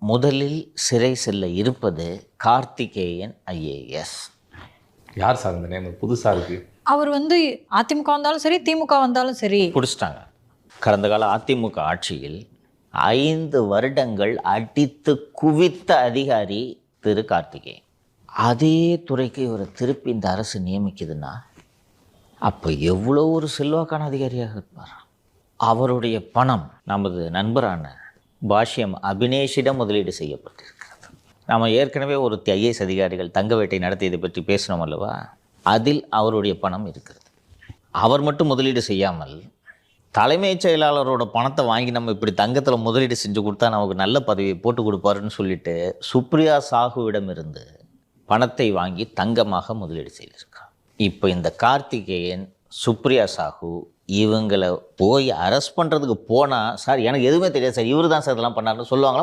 முதலில் சிறை செல்ல இருப்பது கார்த்திகேயன் ஐஏஎஸ். யார் சார் இந்த நேம் புதுசாக இருக்குது? அவர் அதிமுக வந்தாலும் சரி, திமுக வந்தாலும் சரி பிடிச்சிட்டாங்க. கடந்த கால அதிமுக ஆட்சியில் 5 வருடங்கள் அடித்து குவித்த அதிகாரி திரு கார்த்திகேயன். அதே துறைக்கு இவரை திருப்பி இந்த அரசு நியமிக்குதுன்னா அப்போ எவ்வளோ ஒரு செல்வாக்கான அதிகாரியாக இருப்பார். அவருடைய பணம் நமது நண்பரான பாஷ்யம் அபினேஷிடம் முதலீடு செய்யப்பட்டிருக்கிறது. நாம் ஏற்கனவே ஒரு ஐஏஎஸ் அதிகாரிகள் தங்க வேட்டை நடத்தியதை பற்றி பேசினோம் அல்லவா? அதில் அவருடைய பணம் இருக்கிறது. அவர் மட்டும் முதலீடு செய்யாமல் தலைமைச் செயலாளரோட பணத்தை வாங்கி நம்ம இப்படி தங்கத்தில் முதலீடு செஞ்சு கொடுத்தா நமக்கு நல்ல பதவியை போட்டு கொடுப்பாருன்னு சொல்லிட்டு சுப்ரியா சாகுவிடம் இருந்து பணத்தை வாங்கி தங்கமாக முதலீடு செய்திருக்கார். இப்போ இந்த கார்த்திகேயன், சுப்ரியா சாகு இவங்களை போய் அரெஸ்ட் பண்ணுறதுக்கு போனால், சார் எனக்கு எதுவுமே தெரியாது சார், இவர் தான் சார் இதெல்லாம் பண்ணாருன்னு சொல்லுவாங்களா